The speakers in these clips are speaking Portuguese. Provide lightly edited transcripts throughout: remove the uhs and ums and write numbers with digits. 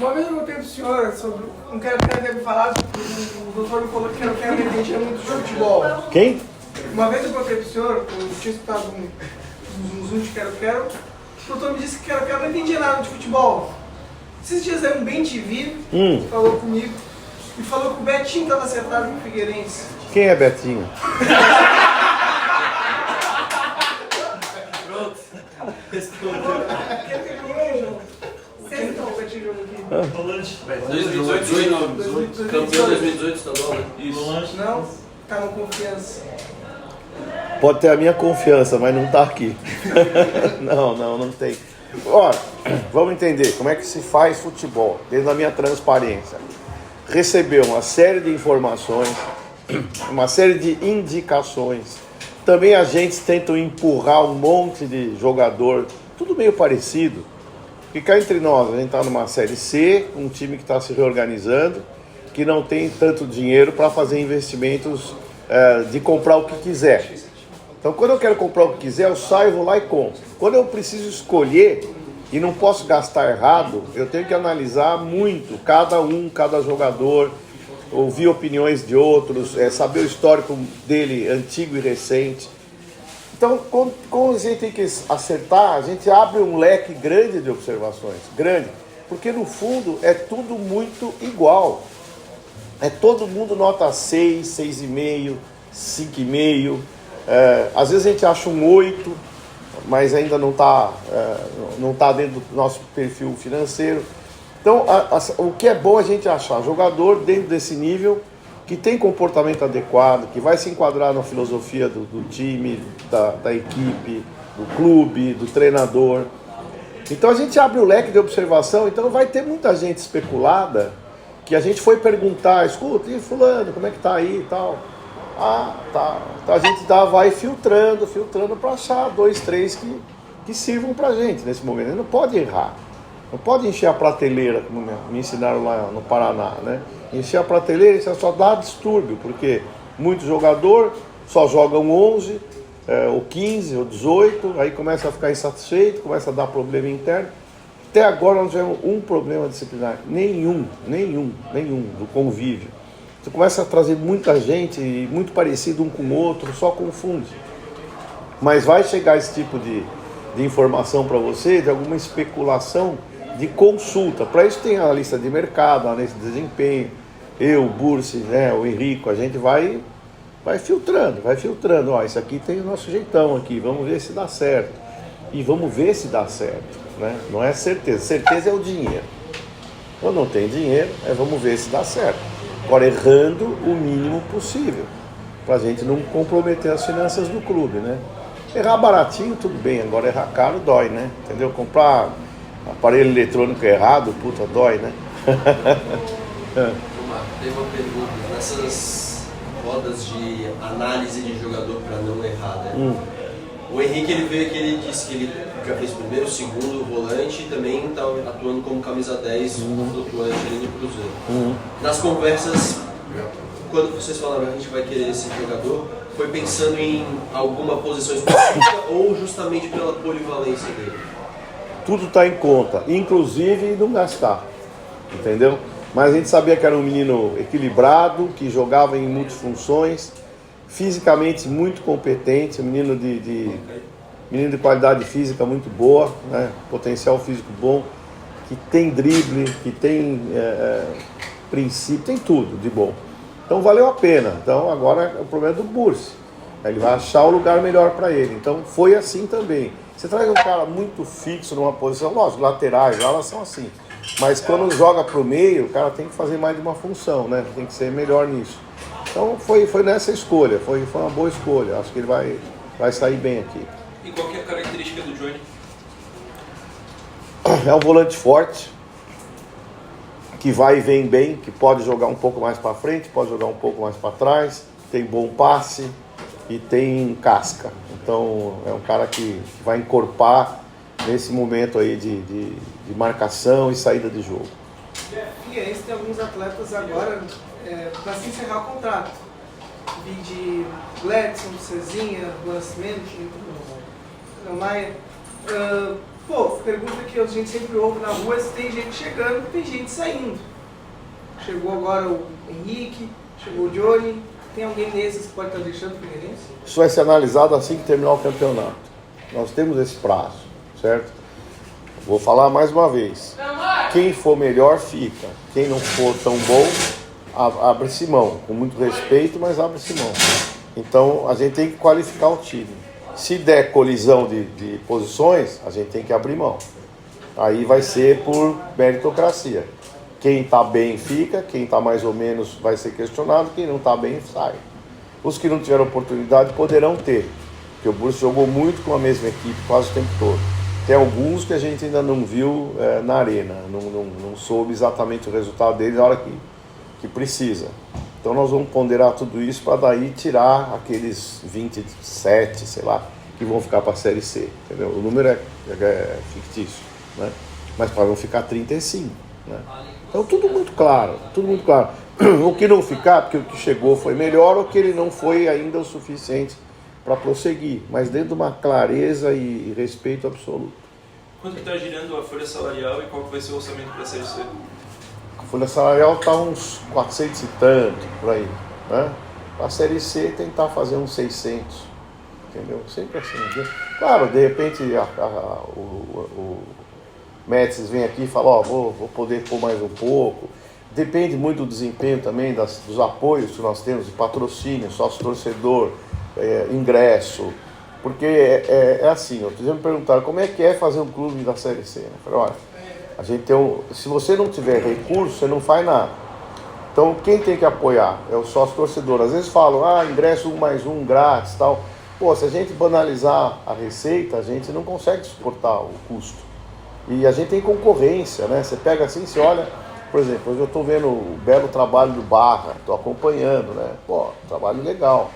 Uma vez eu perguntei pro senhor sobre um cara que teve falado, o doutor me falou que não entendia muito de futebol. Quem? Uma vez eu perguntei pro senhor, eu tinha escutado um zoom de quero-quero, o doutor me disse que quero-quero não entendia nada de futebol. Esses dias aí um bem-te-vi falou comigo e falou que o Betinho estava acertado no Figueirense. Quem é Betinho? Pronto. Quem que o Betinho jogou aqui? Volante. 2018, campeão 2018 estadual, né? Isso. Não? Tá com confiança. Pode ter a minha confiança, mas não tá aqui. Não tem. Olha, vamos entender como é que se faz futebol, desde a minha transparência. Recebeu uma série de informações, uma série de indicações. Também agentes tentam empurrar um monte de jogador, tudo meio parecido. Porque cá entre nós, a gente está numa Série C, um time que está se reorganizando, que não tem tanto dinheiro para fazer investimentos de comprar o que quiser. Então, quando eu quero comprar o que quiser, eu saio, vou lá e compro. Quando eu preciso escolher e não posso gastar errado, eu tenho que analisar muito cada jogador, ouvir opiniões de outros, saber o histórico dele, antigo e recente. Então, quando a gente tem que acertar, a gente abre um leque grande de observações, grande, porque no fundo é tudo muito igual. É todo mundo nota 6, 6,5, 5,5. Às vezes a gente acha um 8, mas ainda não está dentro do nosso perfil financeiro. Então, o que é bom a gente achar jogador dentro desse nível, que tem comportamento adequado, que vai se enquadrar na filosofia do time, da equipe, do clube, do treinador. Então a gente abre o leque de observação, então vai ter muita gente especulada, que a gente foi perguntar, escuta, e fulano, como é que tá aí e tal? Ah, tá. Então a gente vai filtrando para achar 2, 3 que sirvam pra gente nesse momento. Ele não pode errar. Não pode encher a prateleira, como me ensinaram lá no Paraná, né? Encher a prateleira, isso só dá distúrbio, porque muito jogador só jogam 11, ou 15, ou 18, aí começa a ficar insatisfeito, começa a dar problema interno. Até agora não tivemos um problema disciplinar, nenhum do convívio. Você começa a trazer muita gente, muito parecido um com o outro, só confunde. Mas vai chegar esse tipo de informação para você, de alguma especulação de consulta. Para isso tem a lista de mercado, a lista de desempenho. Eu, o Bursi, né, o Henrico, a gente vai filtrando. Ó, isso aqui tem o nosso jeitão aqui, vamos ver se dá certo. E vamos ver se dá certo, né? Não é certeza. Certeza é o dinheiro. Quando não tem dinheiro, vamos ver se dá certo. Agora, errando o mínimo possível, para a gente não comprometer as finanças do clube, né? Errar baratinho, tudo bem. Agora, errar caro dói, né? Entendeu? Comprar aparelho eletrônico errado, puta, dói, né? Tem uma pergunta. Nessas rodas de análise de jogador para não errar, né? O Henrique, ele veio aqui, ele disse que ele já fez primeiro, segundo volante e também está atuando como camisa 10 flutuante ali no Cruzeiro. Nas conversas, quando vocês falaram que a gente vai querer esse jogador, foi pensando em alguma posição específica ou justamente pela polivalência dele? Tudo está em conta, inclusive não gastar, entendeu? Mas a gente sabia que era um menino equilibrado, que jogava em multifunções, fisicamente muito competente, um menino de qualidade física muito boa, né? Potencial físico bom, que tem drible, que tem princípio, tem tudo de bom. Então valeu a pena. Então agora o problema é do Bursi. Ele vai achar o lugar melhor para ele. Então foi assim também. Você traz um cara muito fixo numa posição, lógico, laterais, elas são assim. Mas quando joga pro meio, o cara tem que fazer mais de uma função, né? Tem que ser melhor nisso. Então foi nessa escolha, foi uma boa escolha. Acho que ele vai sair bem aqui. E qual que é a característica do Johnny? É um volante forte, que vai e vem bem, que pode jogar um pouco mais para frente, pode jogar um pouco mais para trás, tem bom passe e tem casca. Então é um cara que vai encorpar nesse momento aí de marcação e saída de jogo. Figueirense tem alguns atletas agora para se encerrar o contrato. Vi de Gledson, Cezinha, Nascimento, Maia. Pô, pergunta que a gente sempre ouve na rua é se tem gente chegando, tem gente saindo. Chegou agora o Henrique, chegou o Johnny, tem alguém desses que pode estar deixando o Figueirense? Isso vai ser analisado assim que terminar o campeonato. Nós temos esse prazo, certo? Vou falar mais uma vez. Quem for melhor fica. Quem não for tão bom, abre-se mão. Com muito respeito, mas abre-se mão. Então, a gente tem que qualificar o time. Se der colisão de posições, a gente tem que abrir mão. Aí vai ser por meritocracia. Quem está bem fica, quem está mais ou menos vai ser questionado, quem não está bem sai. Os que não tiveram oportunidade poderão ter, porque o Brusque jogou muito com a mesma equipe quase o tempo todo. Tem alguns que a gente ainda não viu na arena, não soube exatamente o resultado deles na hora que precisa. Então nós vamos ponderar tudo isso para daí tirar aqueles 27, sei lá, que vão ficar para a Série C, entendeu? O número é fictício, né? Mas para não ficar 35, né? Então tudo muito claro, tudo muito claro. O que não ficar, porque o que chegou foi melhor, ou que ele não foi ainda o suficiente para prosseguir, mas dentro de uma clareza e respeito absoluto. Quanto que está girando a folha salarial e qual que vai ser o orçamento para a Série C? A folha salarial está uns 400 e tanto, por aí, né? Para a Série C tentar fazer uns 600, entendeu? Sempre assim, né? Claro, de repente o Metz vem aqui e fala, ó, vou poder pôr mais um pouco. Depende muito do desempenho também, dos apoios que nós temos, de patrocínio, sócio-torcedor, ingresso. Porque é assim, outro dia me perguntaram como é que é fazer um clube da Série C. Eu falei, olha, a gente tem se você não tiver recurso, você não faz nada. Então quem tem que apoiar é o sócio-torcedor. Às vezes falam, ingresso 1 mais 1 grátis e tal. Pô, se a gente banalizar a receita, a gente não consegue suportar o custo. E a gente tem concorrência, né? Você pega assim, você olha, por exemplo, hoje eu estou vendo o belo trabalho do Barra, estou acompanhando, né? Pô, trabalho legal.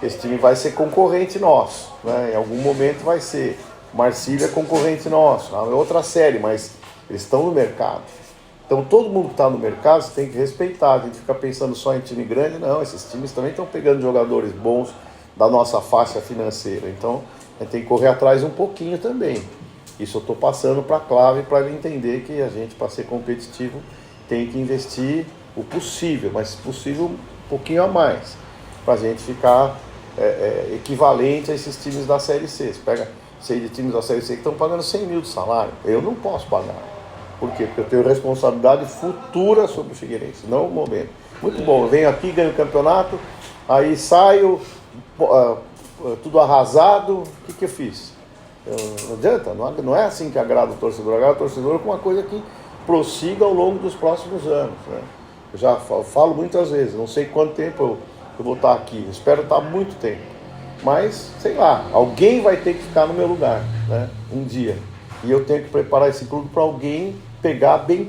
Esse time vai ser concorrente nosso, né? Em algum momento vai ser. Marcília é concorrente nosso, é outra série, mas eles estão no mercado. Então todo mundo que está no mercado você tem que respeitar. A gente fica pensando só em time grande, não, esses times também estão pegando jogadores bons da nossa faixa financeira. Então a gente tem que correr atrás um pouquinho também. Isso eu estou passando para a Clave para ele entender que a gente, para ser competitivo, tem que investir o possível, mas se possível um pouquinho a mais, para a gente ficar equivalente a esses times da Série C. Você pega, sei de times da Série C que estão pagando 100 mil de salário, eu não posso pagar. Por quê? Porque eu tenho responsabilidade futura sobre o Figueirense, não o momento. Muito bom, eu venho aqui, ganho o campeonato, aí saio, tudo arrasado, o que eu fiz? Não adianta, não é assim que agrada o torcedor com uma coisa que prossiga ao longo dos próximos anos, né? Eu já falo muitas vezes, não sei quanto tempo eu vou estar aqui, espero estar muito tempo, mas sei lá, alguém vai ter que ficar no meu lugar, né? Um dia, e eu tenho que preparar esse clube para alguém pegar bem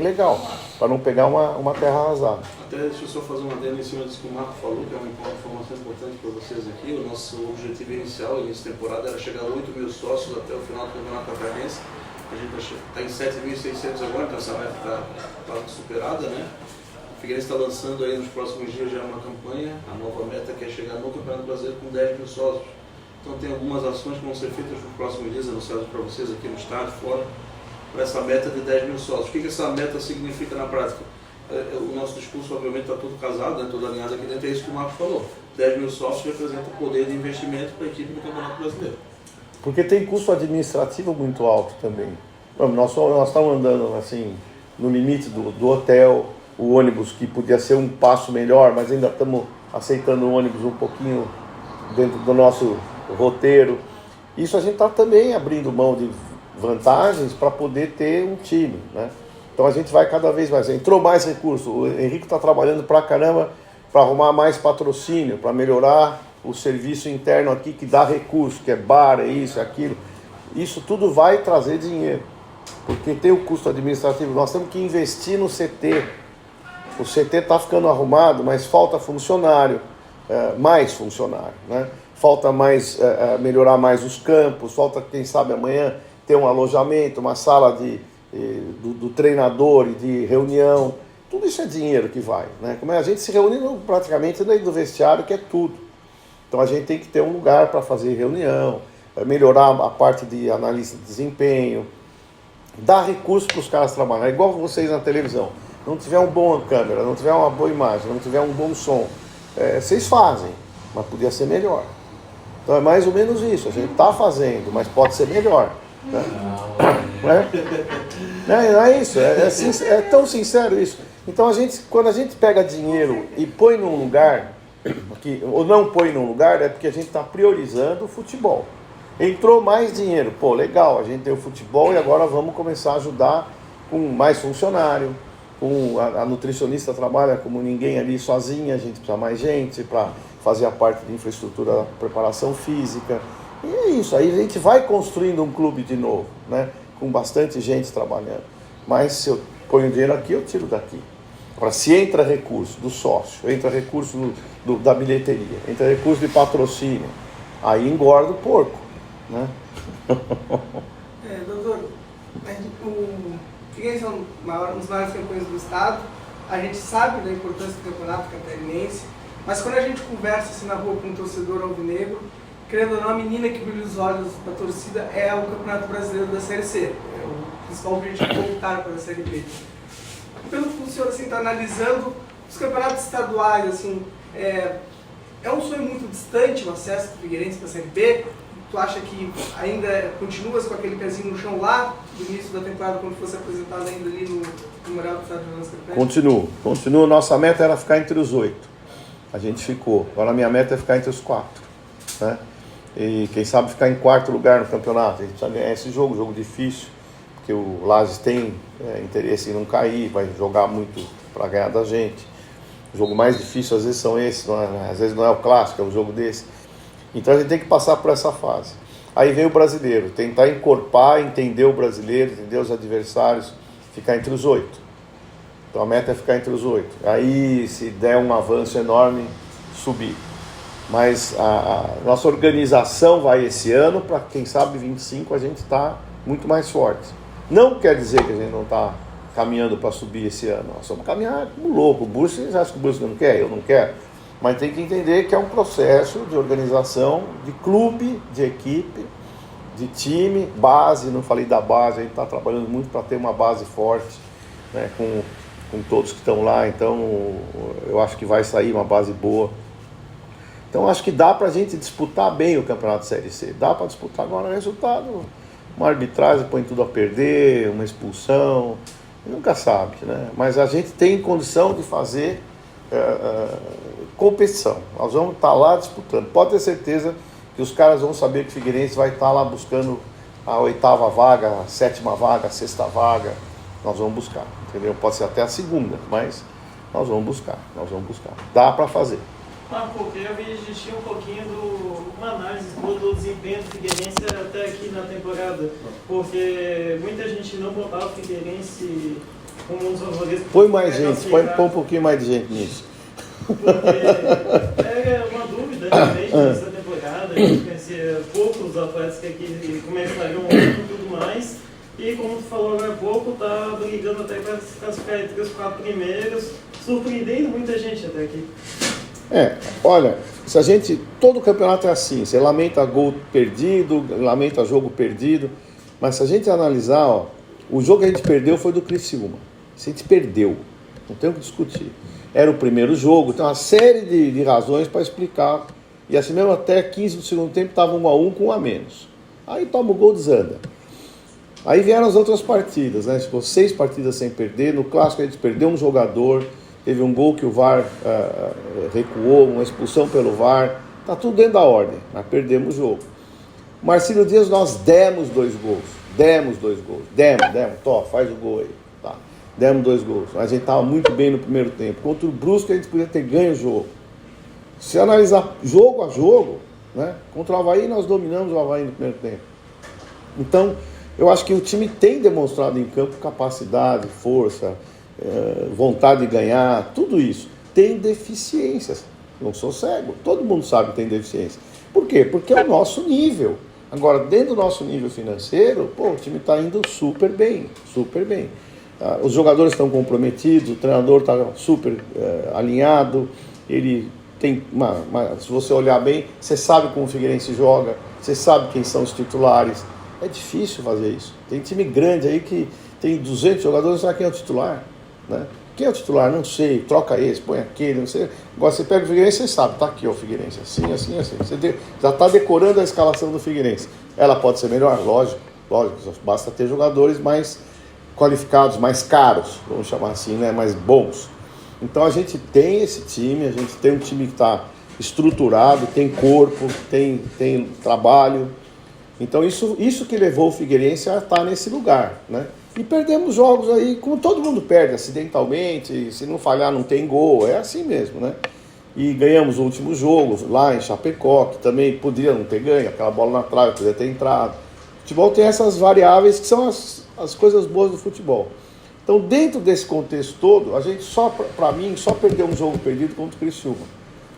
legal, para não pegar uma terra arrasada. Até deixa eu só fazer uma adenda em cima disso que o Marco falou, que é uma informação importante para vocês aqui. O nosso objetivo inicial, início de temporada, era chegar a 8 mil sócios até o final do Campeonato Catarinense. A gente está em 7.600 agora, então essa meta está superada, né? O Figueirense está lançando aí nos próximos dias já uma campanha, a nova meta que é chegar no Campeonato Brasileiro com 10 mil sócios. Então tem algumas ações que vão ser feitas nos próximos dias, anunciadas para vocês aqui no estádio, fora, para essa meta de 10 mil sócios. O que essa meta significa na prática? O nosso discurso, obviamente, está todo casado, né, todo alinhado aqui dentro, é isso que o Marcos falou. 10 mil sócios representa o poder de investimento para a equipe do Campeonato Brasileiro. Porque tem custo administrativo muito alto também. Nós estamos andando assim, no limite do hotel, o ônibus que podia ser um passo melhor, mas ainda estamos aceitando o ônibus um pouquinho dentro do nosso roteiro. Isso a gente está também abrindo mão de vantagens para poder ter um time, né? Então a gente vai cada vez mais. Entrou mais recurso, o Henrique está trabalhando pra caramba para arrumar mais patrocínio, para melhorar o serviço interno aqui que dá recurso, que é bar, é isso, é aquilo. Isso tudo vai trazer dinheiro, porque tem o custo administrativo. Nós temos que investir no CT. O CT está ficando arrumado, mas falta funcionário, mais funcionário, né? Falta mais, melhorar mais os campos, falta, quem sabe, amanhã ter um alojamento, uma sala do treinador e de reunião. Tudo isso é dinheiro que vai, né? Como a gente se reúne praticamente dentro do vestiário, que é tudo. Então a gente tem que ter um lugar para fazer reunião, melhorar a parte de análise de desempenho, dar recurso para os caras trabalharem, igual vocês na televisão. Não tiver uma boa câmera, não tiver uma boa imagem, não tiver um bom som, vocês fazem, mas podia ser melhor. Então é mais ou menos isso, a gente está fazendo, mas pode ser melhor. Né? Não é isso, é tão sincero isso. Então quando a gente pega dinheiro e põe num lugar, ou não põe num lugar, é porque a gente está priorizando o futebol. Entrou mais dinheiro, pô, legal, a gente tem o futebol e agora vamos começar a ajudar com mais funcionário, a nutricionista trabalha como ninguém ali sozinha, a gente precisa mais gente para fazer a parte de infraestrutura da preparação física. E é isso, aí a gente vai construindo um clube de novo, né? Com bastante gente trabalhando. Mas se eu ponho dinheiro aqui, eu tiro daqui. Agora, se entra recurso do sócio, entra recurso da bilheteria, entra recurso de patrocínio, aí engorda o porco, né? Doutor, o Figueirense é um dos maiores campeões do estado, a gente sabe da importância do campeonato catarinense, mas quando a gente conversa assim na rua com um torcedor alvinegro, querendo ou não, a menina que brilha os olhos da torcida é o Campeonato Brasileiro da Série C, é o principal objetivo de voltar para a Série B. Pelo que o senhor está analisando, os campeonatos estaduais, assim, é um sonho muito distante o acesso do Figueirense para a Série B? Tu acha que ainda continuas com aquele pezinho no chão lá, do início da temporada, quando fosse apresentado ainda ali no Memorial do Estado de Jonas? Continuo. Nossa meta era ficar entre os 8. A gente ficou. Agora a minha meta é ficar entre os 4. Né? E quem sabe ficar em 4º lugar no campeonato. A gente precisa ganhar esse jogo difícil, porque o Lages tem interesse em não cair, vai jogar muito para ganhar da gente. O jogo mais difícil às vezes são esses, às vezes não é o clássico, é um jogo desse. Então a gente tem que passar por essa fase. Aí vem o brasileiro, tentar encorpar, entender o brasileiro, entender os adversários, ficar entre os 8. Então a meta é ficar entre os 8. Aí se der um avanço enorme, subir. Mas a nossa organização vai esse ano, para quem sabe 25 a gente está muito mais forte. Não quer dizer que a gente não está caminhando para subir esse ano. Nós vamos caminhar como louco. O Bursa, vocês acham que o Bursa não quer? Eu não quero. Mas tem que entender que é um processo de organização, de clube, de equipe, de time, base. Não falei da base, a gente está trabalhando muito para ter uma base forte, né, com todos que estão lá. Então eu acho que vai sair uma base boa. Então acho que dá para a gente disputar bem o Campeonato Série C. Dá para disputar. Agora o resultado, uma arbitragem põe tudo a perder, uma expulsão, nunca sabe, né? Mas a gente tem condição de fazer competição. Nós vamos estar lá disputando. Pode ter certeza que os caras vão saber que o Figueirense vai estar lá buscando a 8ª vaga, a 7ª vaga, a 6ª vaga. Nós vamos buscar, entendeu? Pode ser até a 2ª, mas nós vamos buscar. Dá para fazer. Marco, eu queria vestir um pouquinho uma análise do desempenho do Figueirense até aqui na temporada, porque muita gente não botava o Figueirense como um dos favoritos. Põe mais gente, põe um pouquinho mais de gente nisso. Porque é uma dúvida realmente nessa temporada, a gente conhecia poucos atletas que aqui começariam e tudo mais, e como tu falou agora há pouco, tá brigando até para classificar entre os 4 primeiros, surpreendendo muita gente até aqui. Olha, todo campeonato é assim, você lamenta gol perdido, lamenta jogo perdido, mas se a gente analisar, o jogo que a gente perdeu foi do Criciúma. Se a gente perdeu, não tem o que discutir. Era o primeiro jogo, tem uma série de razões para explicar, e assim mesmo até 15 do segundo tempo estava 1-1 com 1 a menos. Aí toma o gol, desanda. Aí vieram as outras partidas, né? Ficou 6 partidas sem perder, no clássico a gente perdeu um jogador, teve um gol que o VAR recuou, uma expulsão pelo VAR, está tudo dentro da ordem, mas perdemos o jogo. Marcílio Dias, nós demos 2 gols, demos, faz o gol aí, tá. Demos 2 gols, mas a gente estava muito bem no primeiro tempo. Contra o Brusque a gente podia ter ganho o jogo. Se analisar jogo a jogo, né, contra o Avaí nós dominamos o Avaí no primeiro tempo. Então, eu acho que o time tem demonstrado em campo capacidade, força, vontade de ganhar, tudo isso. Tem deficiências, não sou cego, todo mundo sabe que tem deficiência. Por quê? Porque é o nosso nível. Agora, dentro do nosso nível financeiro, o time está indo super bem. Os jogadores estão comprometidos, o treinador está super alinhado, ele tem se você olhar bem, você sabe como o Figueirense joga, você sabe quem são os titulares. É difícil fazer isso. Tem time grande aí que tem 200 jogadores, não sabe quem é o titular, né? Quem é o titular? Não sei, troca esse, põe aquele, não sei. Agora você pega o Figueirense, você sabe, tá aqui ó, o Figueirense, assim, assim, assim. Você já está decorando a escalação do Figueirense. Ela pode ser melhor, lógico, basta ter jogadores mais qualificados, mais caros, vamos chamar assim, né? Mais bons. Então a gente tem esse time, a gente tem um time que está estruturado, tem corpo, tem trabalho. Então isso que levou o Figueirense a estar nesse lugar, né? E perdemos jogos aí, como todo mundo perde, acidentalmente, se não falhar não tem gol, é assim mesmo, né? E ganhamos o último jogo lá em Chapecó, que também podia não ter ganho, aquela bola na trave podia ter entrado. O futebol tem essas variáveis que são as coisas boas do futebol. Então, dentro desse contexto todo, a gente para mim, só perdeu um jogo perdido contra o Criciúma.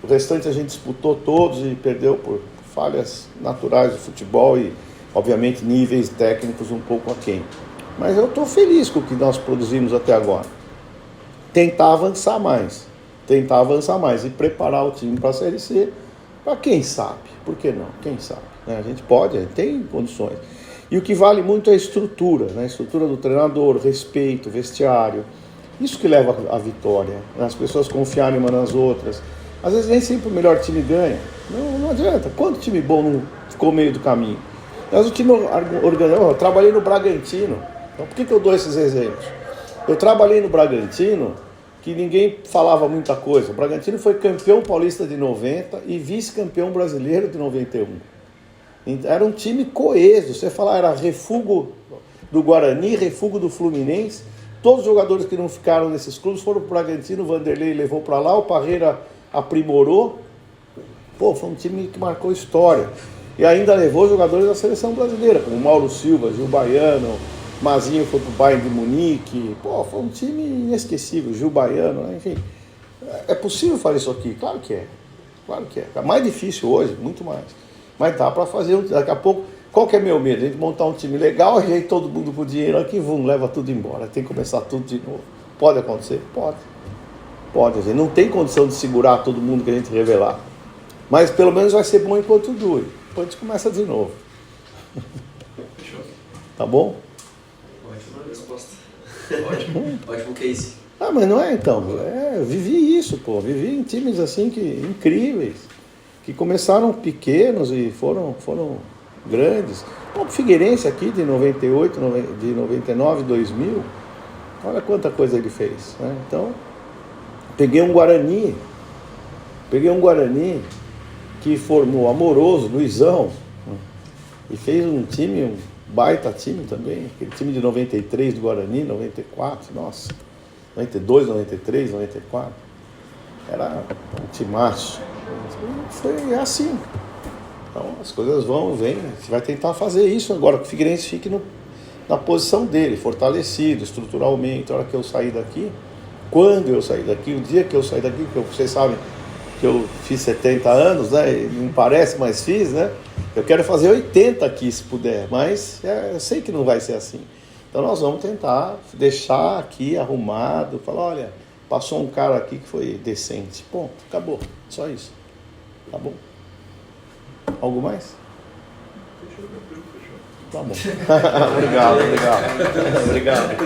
O restante a gente disputou todos e perdeu por falhas naturais do futebol e, obviamente, níveis técnicos um pouco aquém. Mas eu estou feliz com o que nós produzimos até agora. Tentar avançar mais e preparar o time para a Série C, para quem sabe, por que não? Quem sabe? Né? A gente pode, a gente tem condições. E o que vale muito é a estrutura, né? A estrutura do treinador, respeito, vestiário. Isso que leva à vitória, né? As pessoas confiarem umas nas outras. Às vezes nem sempre o melhor time ganha. Não adianta. Quanto time bom não ficou meio do caminho? Mas o time organizado. Eu trabalhei no Bragantino. Então por que eu dou esses exemplos? Eu trabalhei no Bragantino, que ninguém falava muita coisa. O Bragantino foi campeão paulista de 90 e vice-campeão brasileiro de 91. Era um time coeso. Você falar, era refúgio do Guarani, refúgio do Fluminense. Todos os jogadores que não ficaram nesses clubes foram para o Bragantino. O Vanderlei levou para lá, o Parreira aprimorou. Pô, foi um time que marcou história. E ainda levou jogadores da seleção brasileira, como Mauro Silva, Gil Baiano, Mazinho foi pro Bayern de Munique. Pô, foi um time inesquecível, Gil Baiano, né? Enfim. É possível fazer isso aqui? Claro que é. Claro que é. É mais difícil hoje, muito mais. Mas dá para fazer. Daqui a pouco, qual que é meu medo? A gente montar um time legal, a gente todo mundo com dinheiro aqui, leva tudo embora. Tem que começar tudo de novo. Pode acontecer? Pode. Pode. A gente não tem condição de segurar todo mundo que a gente revelar. Mas pelo menos vai ser bom enquanto dure. Depois a gente começa de novo. Fechou. Tá bom? Ótima resposta. Ótimo case. Ah, mas não é então. Eu vivi isso, pô. Vivi em times assim incríveis. Que começaram pequenos e foram grandes. O Figueirense aqui de 98, de 99, 2000. Olha quanta coisa ele fez, né? Então, peguei um Guarani que formou Amoroso, Luizão, e fez um time, um baita time também, aquele time de 93 do Guarani, 94, nossa, 92, 93, 94, era um timaço. Foi assim. Então as coisas vêm, você vai tentar fazer isso agora, que o Figueirense fique na posição dele, fortalecido, estruturalmente. A hora que eu sair daqui, quando eu sair daqui, o dia que eu sair daqui, porque vocês sabem que eu fiz 70 anos, né? Não parece, mas fiz, né? Eu quero fazer 80 aqui, se puder, mas eu sei que não vai ser assim. Então nós vamos tentar deixar aqui arrumado, falar, olha, passou um cara aqui que foi decente. Ponto, acabou, só isso. Tá bom? Algo mais? Fechou. Tá bom. Obrigado.